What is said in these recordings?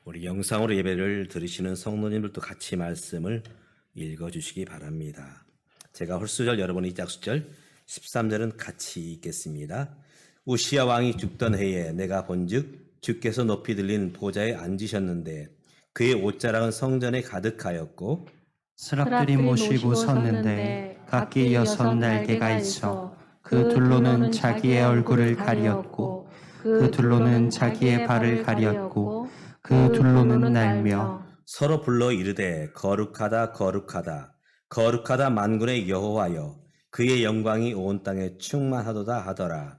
우리 영상으로 예배를 들으시는 성도님들도 같이 말씀을 읽어주시기 바랍니다. 제가 홀수절, 여러분이 짝수절, 13절은 같이 읽겠습니다. 우시야 왕이 죽던 해에 내가 본즉 주께서 높이 들린 보좌에 앉으셨는데 그의 옷자락은 성전에 가득하였고 스랍들이 모시고 섰는데 각기 6 날개가 있어 그 둘로는 자기의 얼굴을 가리었고 그 둘로는 자기의 발을 가리었고 그 둘로는 날며 서로 불러 이르되 거룩하다 거룩하다 거룩하다 만군의 여호와여 그의 영광이 온 땅에 충만하도다 하더라.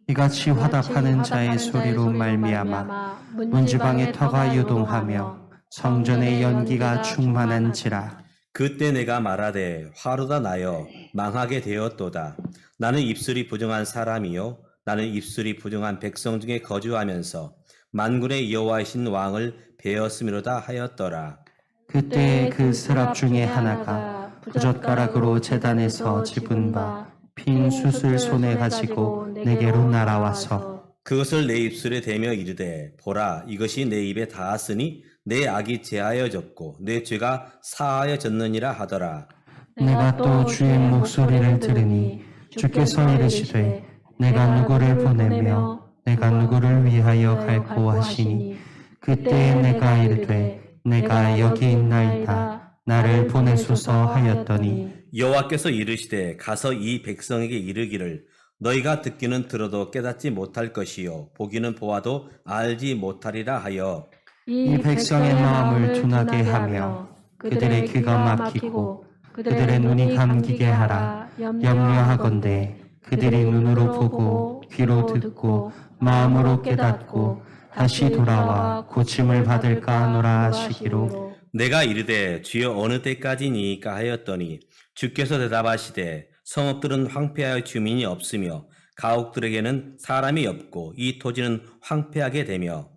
이같이 화답하는 자의 소리로 말미암아 문지방의 터가 유동하며 성전의 연기가 충만한지라. 그때 내가 말하되 화로다 나여 망하게 되었도다. 나는 입술이 부정한 사람이요 나는 입술이 부정한 백성 중에 거주하면서 만군의 여호와이신 왕을 배었음이로다 하였더라. 그때 그 스랍 중에 하나가 부젓가락으로 제단에서 집은 바 핀 숯을 손에 가지고 내게로 날아와서 그것을 내 입술에 대며 이르되 보라 이것이 내 입에 닿았으니 내 악이 제하여졌고 내 죄가 사하여졌느니라 하더라. 내가 또 주의 목소리를 들으니 주께서 이르시되 내가 누구를 보내며 내가 누구를 위하여 갈고 하시니 그때에 내가 이르되 내가 여기 있나이다 나를 보내소서 하였더니 여호와께서 이르시되 가서 이 백성에게 이르기를 너희가 듣기는 들어도 깨닫지 못할 것이요 보기는 보아도 알지 못하리라 하여 이 백성의 마음을 둔하게 하며 그들의 귀가 막히고 그들의 눈이 감기게 하라. 염려하건대 그들이 눈으로 보고 귀로 듣고 마음으로 깨닫고 다시 돌아와 고침을 받을까 하노라 하시기로. 내가 이르되 주여 어느 때까지니까 하였더니 주께서 대답하시되 성읍들은 황폐하여 주민이 없으며 가옥들에게는 사람이 없고 이 토지는 황폐하게 되며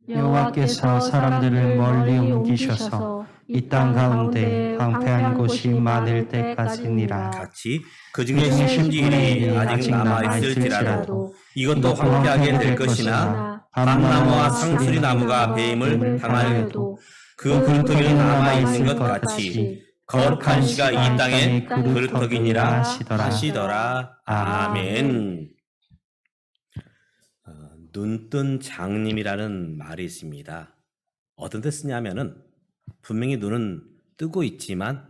여호와께서 사람들을 멀리 옮기셔서 이 땅 가운데 황폐한 곳이 많을 때까지니라. 같이 그 중에 심지일이 아직 남아있을지라도 이것도 황폐하게 될 것이나 밤나무와 상수리 나무가 배임을 당하여도 그 그루터기는 남아있는 것 같이 거룩한 시가 이 땅에 그루터기니라 하시더라. 아멘. 눈뜬 장님이라는 말이 있습니다. 어떤 데 쓰냐면은 분명히 눈은 뜨고 있지만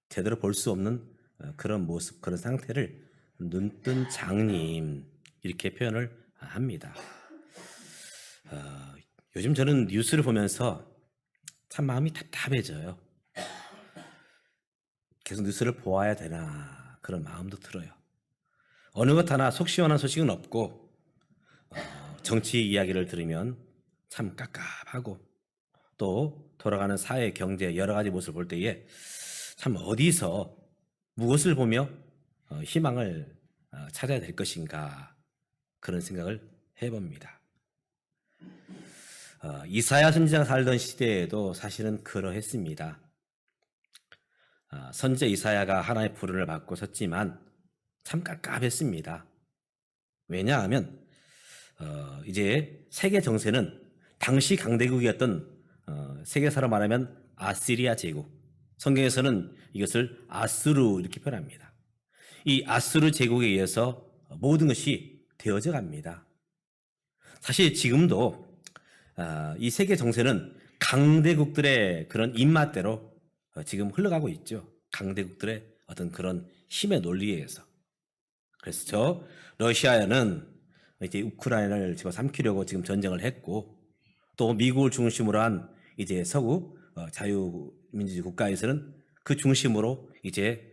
제대로 볼 수 없는 그런 모습, 그런 상태를 눈뜬 장님 이렇게 표현을 합니다. 요즘 저는 뉴스를 보면서 참 마음이 답답해져요. 계속 뉴스를 보아야 되나 그런 마음도 들어요. 어느 것 하나 속 시원한 소식은 없고 정치 이야기를 들으면 참 깝깝하고 또 돌아가는 사회, 경제 여러 가지 모습을 볼 때에 참 어디서 무엇을 보며 희망을 찾아야 될 것인가 그런 생각을 해봅니다. 이사야 선지자가 살던 시대에도 사실은 그러했습니다. 선지자 이사야가 하나님의 부름을 받고 섰지만 참 깝깝했습니다. 왜냐하면 이제 세계 정세는 당시 강대국이었던 세계사로 말하면 아시리아 제국, 성경에서는 이것을 아수르 이렇게 표현합니다. 이 아수르 제국에 의해서 모든 것이 되어져 갑니다. 사실 지금도 이 세계 정세는 강대국들의 그런 입맛대로 지금 흘러가고 있죠. 강대국들의 어떤 그런 힘의 논리에 의해서. 그래서 러시아는 이제 우크라이나를 집어삼키려고 지금 전쟁을 했고, 또 미국을 중심으로 한 이제 서구 자유민주주의 국가에서는 그 중심으로 이제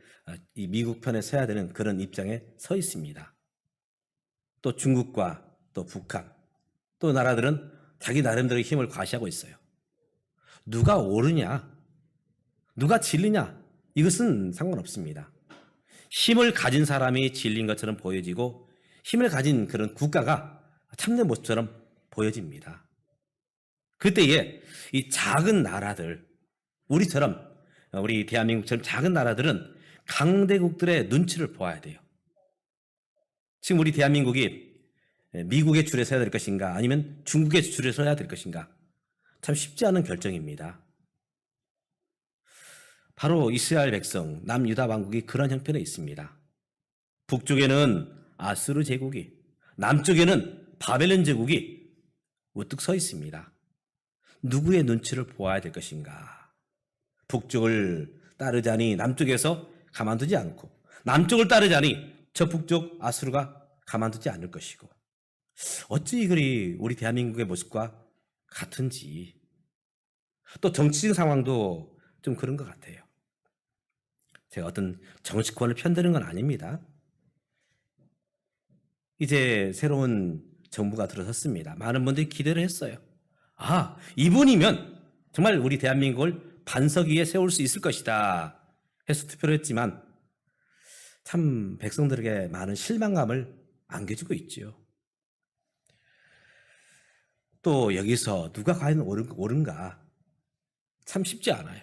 이 미국 편에 서야 되는 그런 입장에 서 있습니다. 또 중국과 또 북한, 또 나라들은 자기 나름대로 힘을 과시하고 있어요. 누가 옳으냐, 누가 진리냐, 이것은 상관없습니다. 힘을 가진 사람이 진리인 것처럼 보여지고 힘을 가진 그런 국가가 참된 모습처럼 보여집니다. 그때에 이 작은 나라들, 우리처럼 우리 대한민국처럼 작은 나라들은 강대국들의 눈치를 보아야 돼요. 지금 우리 대한민국이 미국의 줄에 서야 될 것인가 아니면 중국의 줄에 서야 될 것인가, 참 쉽지 않은 결정입니다. 바로 이스라엘 백성, 남유다 왕국이 그런 형편에 있습니다. 북쪽에는 아수르 제국이, 남쪽에는 바벨론 제국이 우뚝 서 있습니다. 누구의 눈치를 보아야 될 것인가? 북쪽을 따르자니 남쪽에서 가만두지 않고, 남쪽을 따르자니 저 북쪽 아수르가 가만두지 않을 것이고, 어찌 그리 우리 대한민국의 모습과 같은지, 또 정치적 상황도 좀 그런 것 같아요. 제가 어떤 정치권을 편드는 건 아닙니다. 이제 새로운 정부가 들어섰습니다. 많은 분들이 기대를 했어요. 아, 이분이면 정말 우리 대한민국을 반석 위에 세울 수 있을 것이다 해서 투표를 했지만 참 백성들에게 많은 실망감을 안겨주고 있죠. 또 여기서 누가 과연 옳은가 참 쉽지 않아요.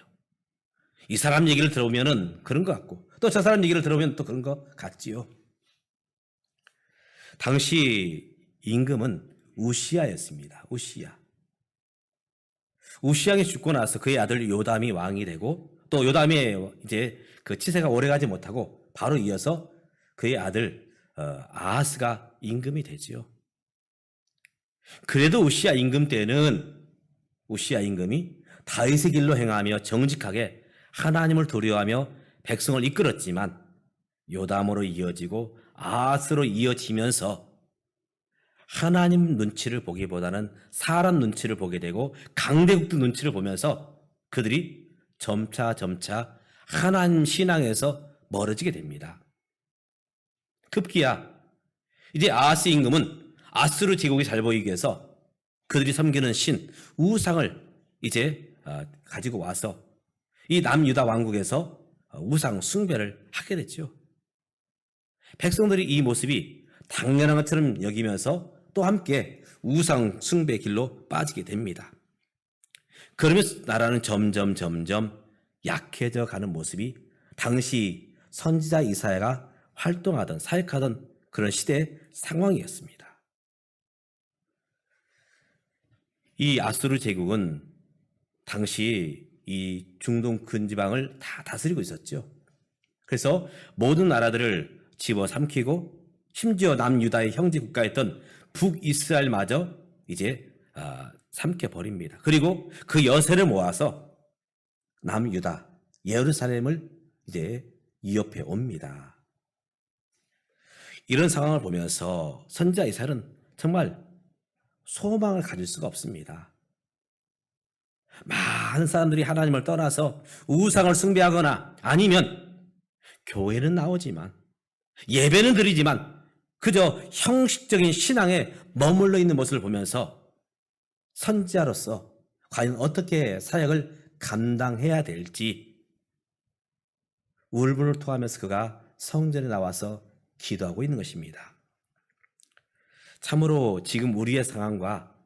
이 사람 얘기를 들어보면 그런 것 같고 또 저 사람 얘기를 들어보면 또 그런 것 같지요. 당시 임금은 우시야였습니다. 우시야가 죽고 나서 그의 아들 요담이 왕이 되고 또 요담의 이제 그 치세가 오래가지 못하고 바로 이어서 그의 아들 아하스가 임금이 되지요. 그래도 우시야 임금 때는 우시야 임금이 다윗의 길로 행하며 정직하게 하나님을 두려워하며 백성을 이끌었지만 요담으로 이어지고 아하스로 이어지면서 하나님 눈치를 보기보다는 사람 눈치를 보게 되고 강대국들 눈치를 보면서 그들이 점차 하나님 신앙에서 멀어지게 됩니다. 급기야 이제 아하스 임금은 아수르 제국이 잘 보이기 위해서 그들이 섬기는 신 우상을 이제 가지고 와서 이 남유다 왕국에서 우상 숭배를 하게 됐죠. 백성들이 이 모습이 당연한 것처럼 여기면서 또 함께 우상 숭배 길로 빠지게 됩니다. 그러면서 나라는 점점 약해져 가는 모습이 당시 선지자 이사야가 활동하던 사역하던 그런 시대의 상황이었습니다. 이 아수르 제국은 당시 이 중동 근지방을 다 다스리고 있었죠. 그래서 모든 나라들을 집어삼키고 심지어 남유다의 형제 국가였던 북이스라엘마저 이제 삼켜버립니다. 그리고 그 여세를 모아서 남유다 예루살렘을 이제 위협해 옵니다. 이런 상황을 보면서 선지자 이사야는 정말 소망을 가질 수가 없습니다. 많은 사람들이 하나님을 떠나서 우상을 숭배하거나 아니면 교회는 나오지만 예배는 드리지만 그저 형식적인 신앙에 머물러 있는 모습을 보면서 선지자로서 과연 어떻게 사역을 감당해야 될지 울분을 토하면서 그가 성전에 나와서 기도하고 있는 것입니다. 참으로 지금 우리의 상황과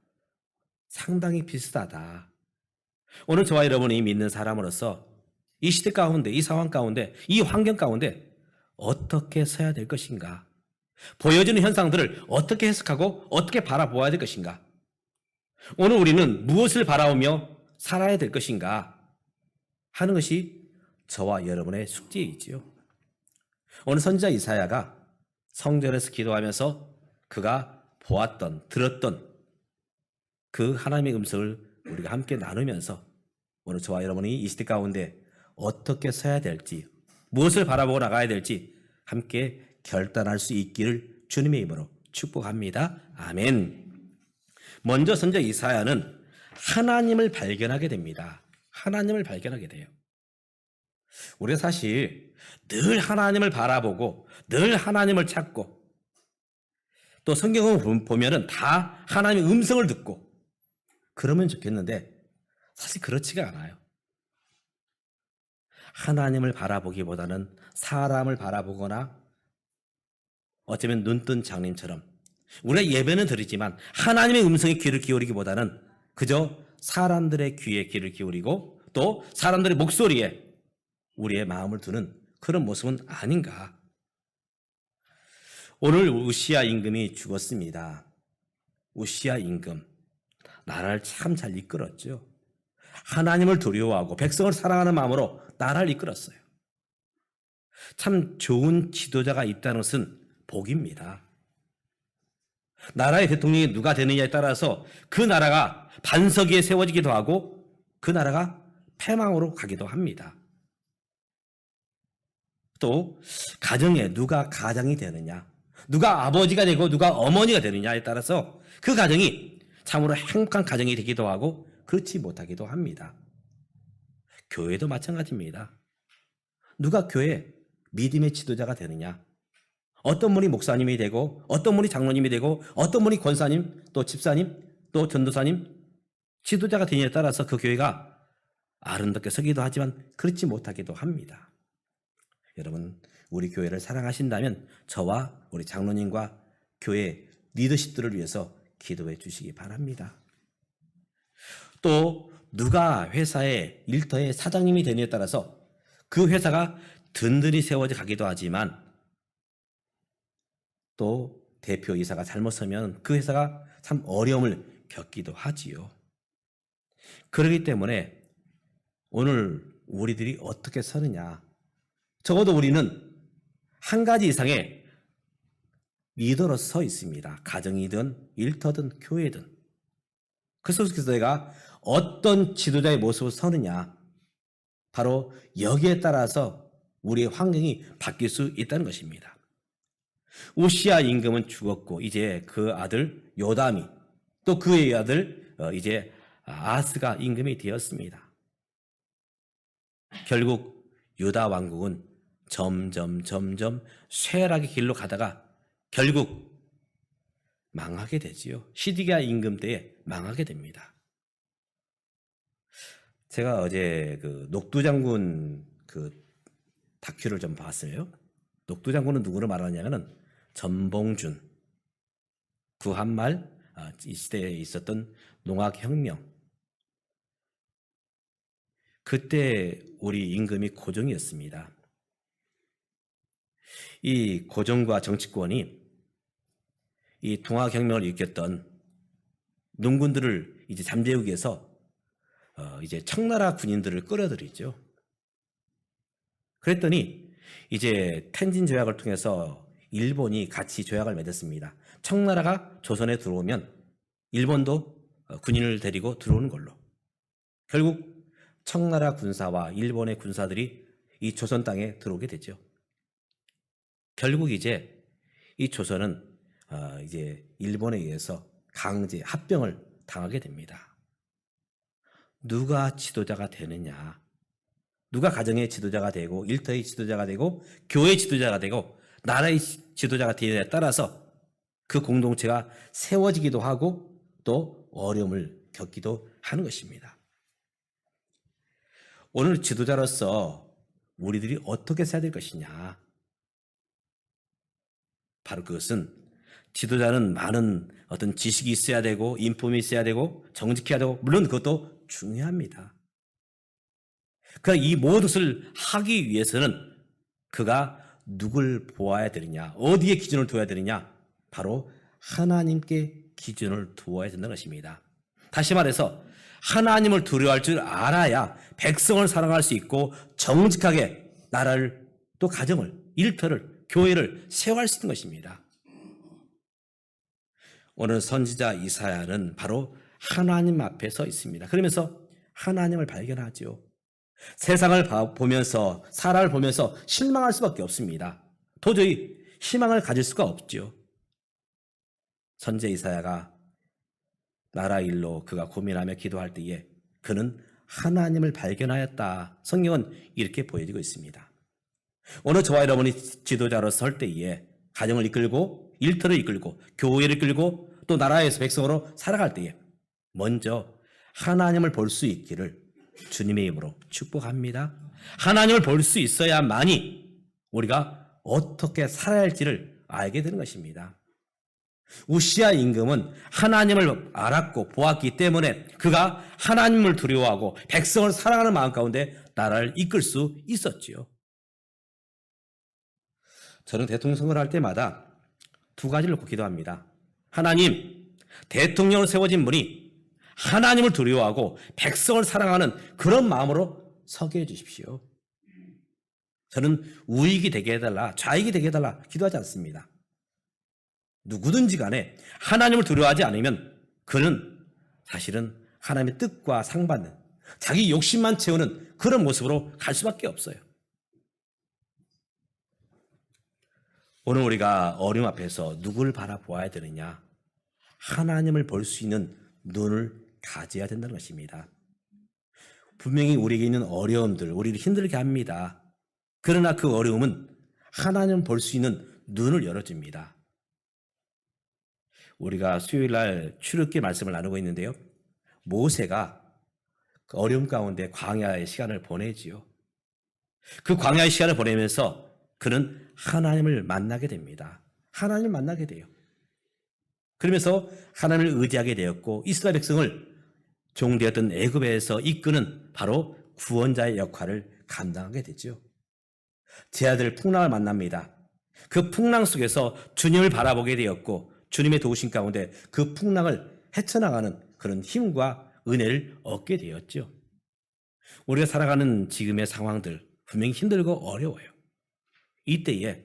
상당히 비슷하다. 오늘 저와 여러분이 믿는 사람으로서 이 시대 가운데, 이 상황 가운데, 이 환경 가운데 어떻게 서야 될 것인가? 보여지는 현상들을 어떻게 해석하고 어떻게 바라보아야 될 것인가? 오늘 우리는 무엇을 바라보며 살아야 될 것인가? 하는 것이 저와 여러분의 숙제이지요. 오늘 선지자 이사야가 성전에서 기도하면서 그가 보았던, 들었던 그 하나님의 음성을 우리가 함께 나누면서 오늘 저와 여러분이 이 시대 가운데 어떻게 서야 될지, 무엇을 바라보고 나가야 될지 함께 결단할 수 있기를 주님의 이름으로 축복합니다. 아멘. 먼저 선지자 이사야는 하나님을 발견하게 됩니다. 하나님을 발견하게 돼요. 우리가 사실 늘 하나님을 바라보고 늘 하나님을 찾고 또 성경을 보면은 다 하나님의 음성을 듣고 그러면 좋겠는데 사실 그렇지가 않아요. 하나님을 바라보기보다는 사람을 바라보거나 어쩌면 눈뜬 장님처럼 우리가 예배는 드리지만 하나님의 음성에 귀를 기울이기보다는 그저 사람들의 귀에 귀를 기울이고 또 사람들의 목소리에 우리의 마음을 두는 그런 모습은 아닌가. 오늘 우시야 임금이 죽었습니다. 우시야 임금. 나라를 참 잘 이끌었죠. 하나님을 두려워하고 백성을 사랑하는 마음으로 나라를 이끌었어요. 참 좋은 지도자가 있다는 것은 복입니다. 나라의 대통령이 누가 되느냐에 따라서 그 나라가 반석 위에 세워지기도 하고 그 나라가 패망으로 가기도 합니다. 또 가정에 누가 가장이 되느냐, 누가 아버지가 되고 누가 어머니가 되느냐에 따라서 그 가정이 참으로 행복한 가정이 되기도 하고 그렇지 못하기도 합니다. 교회도 마찬가지입니다. 누가 교회 믿음의 지도자가 되느냐, 어떤 분이 목사님이 되고 어떤 분이 장로님이 되고 어떤 분이 권사님 또 집사님 또 전도사님 지도자가 되느냐에 따라서 그 교회가 아름답게 서기도 하지만 그렇지 못하기도 합니다. 여러분, 우리 교회를 사랑하신다면 저와 우리 장로님과 교회 리더십들을 위해서 기도해 주시기 바랍니다. 또 누가 회사의 일터의 사장님이 되느냐에 따라서 그 회사가 든든히 세워져 가기도 하지만 또 대표이사가 잘못 서면 그 회사가 참 어려움을 겪기도 하지요. 그렇기 때문에 오늘 우리들이 어떻게 서느냐, 적어도 우리는 한 가지 이상의 리더로 서 있습니다. 가정이든 일터든 교회든. 그 속에서 내가 어떤 지도자의 모습을 서느냐, 바로 여기에 따라서 우리의 환경이 바뀔 수 있다는 것입니다. 우시야 임금은 죽었고 이제 그 아들 요담이 또 그의 아들 이제 아하스가 임금이 되었습니다. 결국 유다 왕국은 점점 쇠락의 길로 가다가 결국 망하게 되지요. 시디기야 임금 때에 망하게 됩니다. 제가 어제 그 녹두장군 그 다큐를 좀 봤어요. 녹두장군은 누구를 말하냐면은 전봉준, 구한말 이 시대에 있었던 농악혁명. 그때 우리 임금이 고종이었습니다. 이 고종과 정치권이 이 동학혁명을 일으켰던 농군들을 이제 잠재우기 위해서 이제 청나라 군인들을 끌어들이죠. 그랬더니 이제 텐진 조약을 통해서 일본이 같이 조약을 맺었습니다. 청나라가 조선에 들어오면 일본도 군인을 데리고 들어오는 걸로. 결국 청나라 군사와 일본의 군사들이 이 조선 땅에 들어오게 되죠. 결국 이제 이 조선은 이제 일본에 의해서 강제 합병을 당하게 됩니다. 누가 지도자가 되느냐, 누가 가정의 지도자가 되고 일터의 지도자가 되고 교회의 지도자가 되고 나라의 지도자가 되느냐에 따라서 그 공동체가 세워지기도 하고 또 어려움을 겪기도 하는 것입니다. 오늘 지도자로서 우리들이 어떻게 써야 될 것이냐, 바로 그것은 지도자는 많은 어떤 지식이 있어야 되고 인품이 있어야 되고 정직해야 되고 물론 그것도 중요합니다. 그러나 이 모든 것을 하기 위해서는 그가 누굴 보아야 되느냐, 어디에 기준을 두어야 되느냐, 바로 하나님께 기준을 두어야 된다는 것입니다. 다시 말해서 하나님을 두려워할 줄 알아야 백성을 사랑할 수 있고 정직하게 나라를 또 가정을, 일터를, 교회를 세워갈 수 있는 것입니다. 오늘 선지자 이사야는 바로 하나님 앞에 서 있습니다. 그러면서 하나님을 발견하죠. 세상을 보면서 사람을 보면서 실망할 수밖에 없습니다. 도저히 희망을 가질 수가 없죠. 선지자 이사야가 나라 일로 그가 고민하며 기도할 때에 그는 하나님을 발견하였다. 성경은 이렇게 보여지고 있습니다. 오늘 저와 여러분이 지도자로 설 때에 가정을 이끌고 일터를 이끌고 교회를 이끌고 또 나라에서 백성으로 살아갈 때에 먼저 하나님을 볼 수 있기를 주님의 이름으로 축복합니다. 하나님을 볼 수 있어야만이 우리가 어떻게 살아야 할지를 알게 되는 것입니다. 우시야 임금은 하나님을 알았고 보았기 때문에 그가 하나님을 두려워하고 백성을 사랑하는 마음 가운데 나라를 이끌 수 있었지요. 저는 대통령 선거를 할 때마다 두 가지를 꼭 기도합니다. 하나님, 대통령으로 세워진 분이 하나님을 두려워하고 백성을 사랑하는 그런 마음으로 서게 해주십시오. 저는 우익이 되게 해달라, 좌익이 되게 해달라 기도하지 않습니다. 누구든지 간에 하나님을 두려워하지 않으면 그는 사실은 하나님의 뜻과 상받는, 자기 욕심만 채우는 그런 모습으로 갈 수밖에 없어요. 오늘 우리가 어려움 앞에서 누구를 바라보아야 되느냐? 하나님을 볼 수 있는 눈을 가져야 된다는 것입니다. 분명히 우리에게 있는 어려움들, 우리를 힘들게 합니다. 그러나 그 어려움은 하나님을 볼 수 있는 눈을 열어줍니다. 우리가 수요일 날 출애굽기 말씀을 나누고 있는데요. 모세가 그 어려움 가운데 광야의 시간을 보내지요. 그 광야의 시간을 보내면서 그는 하나님을 만나게 됩니다. 하나님을 만나게 돼요. 그러면서 하나님을 의지하게 되었고 이스라엘 백성을 종되었던 애굽에서 이끄는 바로 구원자의 역할을 감당하게 되죠. 제 아들 풍랑을 만납니다. 그 풍랑 속에서 주님을 바라보게 되었고 주님의 도우심 가운데 그 풍랑을 헤쳐나가는 그런 힘과 은혜를 얻게 되었죠. 우리가 살아가는 지금의 상황들 분명히 힘들고 어려워요. 이때에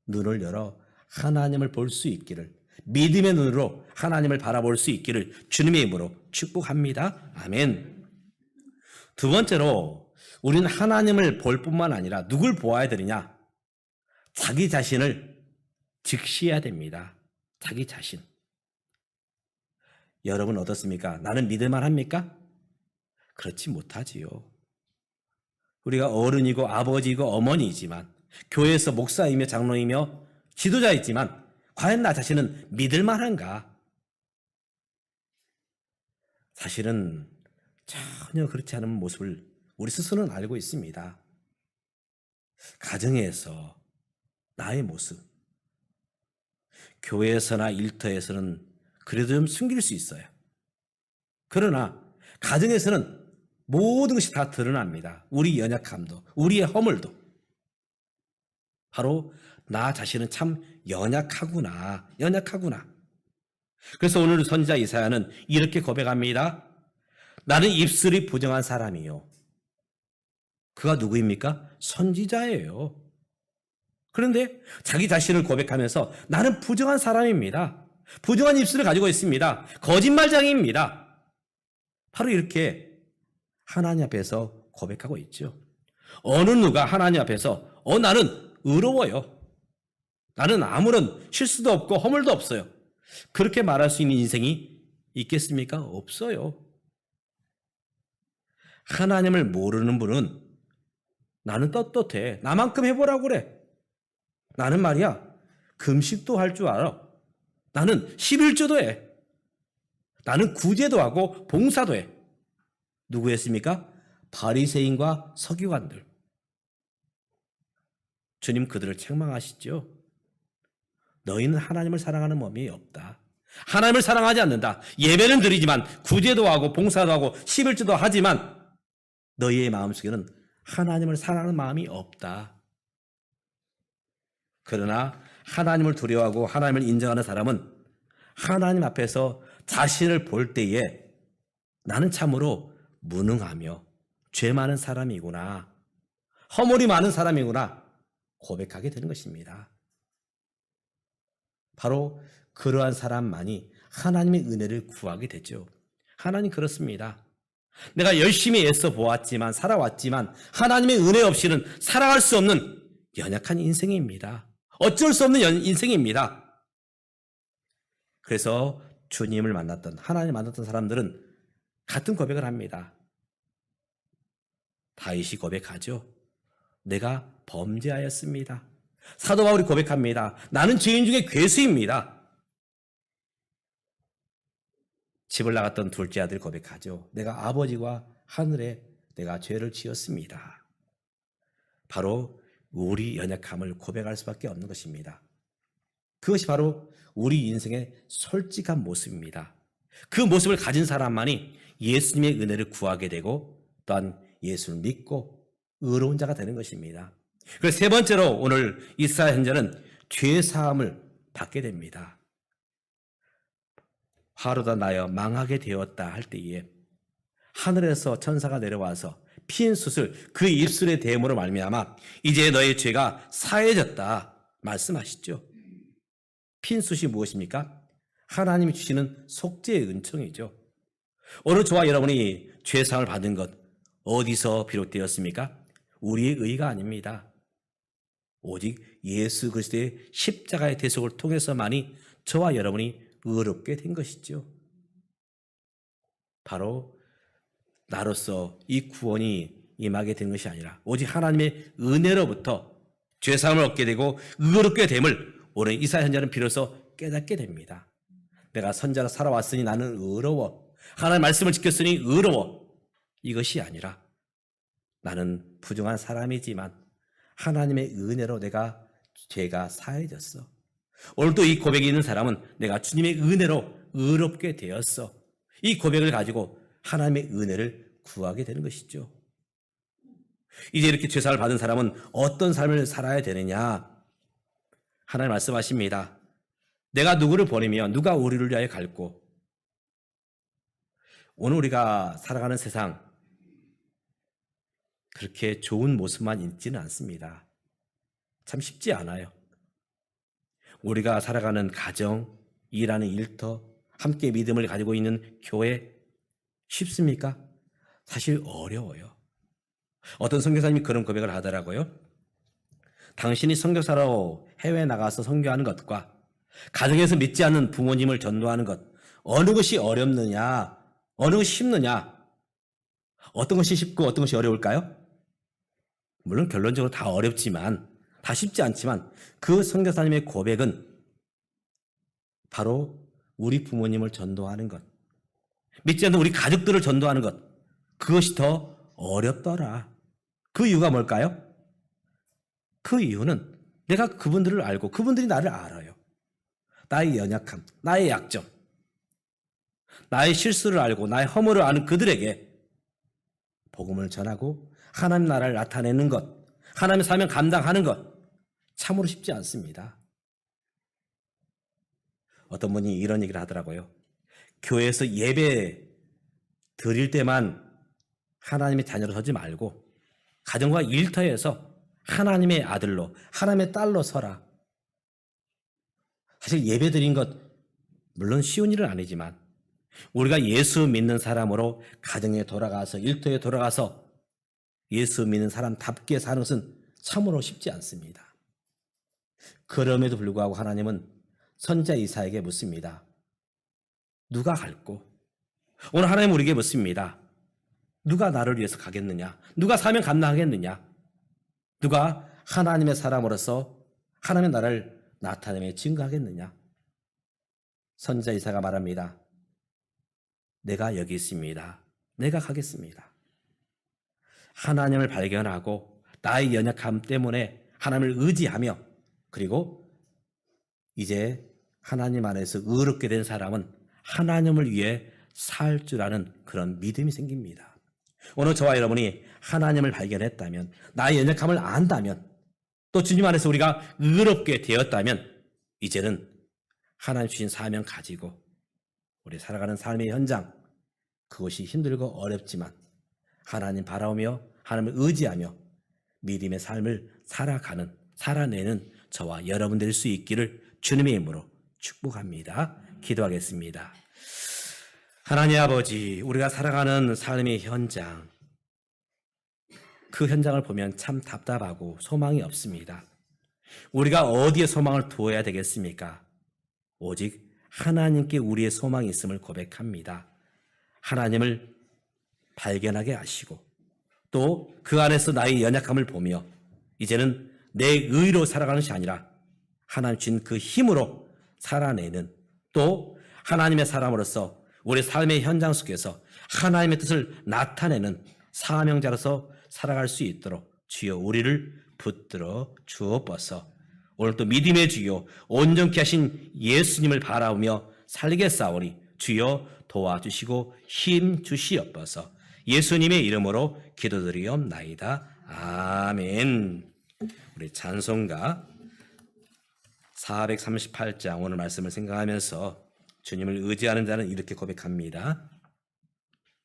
눈을 열어 하나님을 볼 수 있기를, 믿음의 눈으로 하나님을 바라볼 수 있기를 주님의 이름으로 축복합니다. 아멘. 두 번째로 우리는 하나님을 볼 뿐만 아니라 누굴 보아야 되느냐? 자기 자신을 직시해야 됩니다. 자기 자신. 여러분 어떻습니까? 나는 믿을만 합니까? 그렇지 못하지요. 우리가 어른이고 아버지이고 어머니이지만 교회에서 목사이며 장로이며 지도자이지만 과연 나 자신은 믿을만한가? 사실은 전혀 그렇지 않은 모습을 우리 스스로는 알고 있습니다. 가정에서 나의 모습, 교회에서나 일터에서는 그래도 좀 숨길 수 있어요. 그러나 가정에서는 모든 것이 다 드러납니다. 우리 연약함도, 우리의 허물도. 바로 나 자신은 참 연약하구나. 그래서 오늘 선지자 이사야는 이렇게 고백합니다. 나는 입술이 부정한 사람이요. 그가 누구입니까? 선지자예요. 그런데 자기 자신을 고백하면서 나는 부정한 사람입니다. 부정한 입술을 가지고 있습니다. 거짓말장애입니다. 바로 이렇게 하나님 앞에서 고백하고 있죠. 어느 누가 하나님 앞에서 나는 의로워요. 나는 아무런 실수도 없고 허물도 없어요. 그렇게 말할 수 있는 인생이 있겠습니까? 없어요. 하나님을 모르는 분은 나는 떳떳해. 나만큼 해보라고 그래. 나는 말이야 금식도 할 줄 알아. 나는 11조도 해. 나는 구제도 하고 봉사도 해. 누구였습니까? 바리새인과 서기관들. 주님 그들을 책망하시죠. 너희는 하나님을 사랑하는 마음이 없다. 하나님을 사랑하지 않는다. 예배는 드리지만 구제도 하고 봉사도 하고 11조도 하지만 너희의 마음속에는 하나님을 사랑하는 마음이 없다. 그러나 하나님을 두려워하고 하나님을 인정하는 사람은 하나님 앞에서 자신을 볼 때에 나는 참으로 무능하며 죄 많은 사람이구나, 허물이 많은 사람이구나 고백하게 되는 것입니다. 바로 그러한 사람만이 하나님의 은혜를 구하게 되죠. 하나님 그렇습니다. 내가 열심히 애써 보았지만 살아왔지만 하나님의 은혜 없이는 살아갈 수 없는 연약한 인생입니다. 어쩔 수 없는 인생입니다. 그래서 주님을 만났던, 하나님을 만났던 사람들은 같은 고백을 합니다. 다윗이 고백하죠. 내가 범죄하였습니다. 사도 바울이 고백합니다. 나는 죄인 중에 괴수입니다. 집을 나갔던 둘째 아들 고백하죠. 내가 아버지와 하늘에 내가 죄를 지었습니다. 바로 우리 연약함을 고백할 수밖에 없는 것입니다. 그것이 바로 우리 인생의 솔직한 모습입니다. 그 모습을 가진 사람만이 예수님의 은혜를 구하게 되고 또한 예수를 믿고 의로운 자가 되는 것입니다. 그래서 세 번째로 오늘 이스라엘 현자는 죄 사함을 받게 됩니다. 화로다 나여 망하게 되었다 할 때에 하늘에서 천사가 내려와서 피인 숯을 그 입술에 대음으로 말미암아 이제 너의 죄가 사해졌다 말씀하시죠. 피인 숯이 무엇입니까? 하나님이 주시는 속죄의 은총이죠. 오늘 저와 여러분이 죄사함을 받은 것 어디서 비롯되었습니까? 우리의 의가 아닙니다. 오직 예수 그리스도의 십자가의 대속을 통해서만이 저와 여러분이 의롭게 된 것이죠. 바로 나로서 이 구원이 임하게 된 것이 아니라 오직 하나님의 은혜로부터 죄사함을 얻게 되고 의롭게 됨을 오늘 이사야 선지자는 비로소 깨닫게 됩니다. 내가 선지자로 살아왔으니 나는 의로워. 하나님의 말씀을 지켰으니 의로워. 이것이 아니라 나는 부정한 사람이지만 하나님의 은혜로 내가 죄가 사해졌어. 오늘도 이 고백이 있는 사람은 내가 주님의 은혜로 의롭게 되었어. 이 고백을 가지고 하나님의 은혜를 구하게 되는 것이죠. 이제 이렇게 죄사를 받은 사람은 어떤 삶을 살아야 되느냐? 하나님 말씀하십니다. 내가 누구를 보내며 누가 우리를 위하여 갈고. 오늘 우리가 살아가는 세상 그렇게 좋은 모습만 있지는 않습니다. 참 쉽지 않아요. 우리가 살아가는 가정, 일하는 일터, 함께 믿음을 가지고 있는 교회 쉽습니까? 사실 어려워요. 어떤 선교사님이 그런 고백을 하더라고요. 당신이 선교사로 해외에 나가서 선교하는 것과 가정에서 믿지 않는 부모님을 전도하는 것 어느 것이 어렵느냐? 어느 것이 쉽느냐? 어떤 것이 쉽고 어떤 것이 어려울까요? 물론 결론적으로 다 어렵지만 다 쉽지 않지만 그 선교사님의 고백은 바로 우리 부모님을 전도하는 것, 믿지 않는 우리 가족들을 전도하는 것, 그것이 더 어렵더라. 그 이유가 뭘까요? 그 이유는 내가 그분들을 알고 그분들이 나를 알아요. 나의 연약함, 나의 약점, 나의 실수를 알고 나의 허물을 아는 그들에게 복음을 전하고 하나님 나라를 나타내는 것, 하나님의 사명 감당하는 것 참으로 쉽지 않습니다. 어떤 분이 이런 얘기를 하더라고요. 교회에서 예배 드릴 때만 하나님의 자녀로 서지 말고 가정과 일터에서 하나님의 아들로, 하나님의 딸로 서라. 사실 예배 드린 것 물론 쉬운 일은 아니지만 우리가 예수 믿는 사람으로 가정에 돌아가서 일터에 돌아가서 예수 믿는 사람답게 사는 것은 참으로 쉽지 않습니다. 그럼에도 불구하고 하나님은 선지자 이사야에게 묻습니다. 누가 갈고? 오늘 하나님은 우리에게 묻습니다. 누가 나를 위해서 가겠느냐? 누가 사명 감당하겠느냐? 누가 하나님의 사람으로서 하나님의 나라를 나타내며 증거하겠느냐? 선지자 이사야가 말합니다. 내가 여기 있습니다. 내가 가겠습니다. 하나님을 발견하고 나의 연약함 때문에 하나님을 의지하며 그리고 이제 하나님 안에서 의롭게 된 사람은 하나님을 위해 살 줄 아는 그런 믿음이 생깁니다. 오늘 저와 여러분이 하나님을 발견했다면 나의 연약함을 안다면 또 주님 안에서 우리가 의롭게 되었다면 이제는 하나님 주신 사명 가지고 우리 살아가는 삶의 현장 그것이 힘들고 어렵지만 하나님 바라오며 하나님을 의지하며 믿음의 삶을 살아내는 저와 여러분 될 수 있기를 주님의 이름으로 축복합니다. 기도하겠습니다. 하나님 아버지, 우리가 살아가는 삶의 현장, 그 현장을 보면 참 답답하고 소망이 없습니다. 우리가 어디에 소망을 두어야 되겠습니까? 오직 하나님께 우리의 소망이 있음을 고백합니다. 하나님을 발견하게 하시고 또 그 안에서 나의 연약함을 보며 이제는 내 의로 살아가는 것이 아니라 하나님 주신 그 힘으로 살아내는 또 하나님의 사람으로서 우리 삶의 현장 속에서 하나님의 뜻을 나타내는 사명자로서 살아갈 수 있도록 주여 우리를 붙들어 주옵소서. 오늘 또 믿음의 주여 온전케 하신 예수님을 바라보며 살겠사오니 주여 도와주시고 힘 주시옵소서. 예수님의 이름으로 기도드리옵나이다. 아멘. 우리 찬송가 438장 오늘 말씀을 생각하면서 주님을 의지하는 자는 이렇게 고백합니다.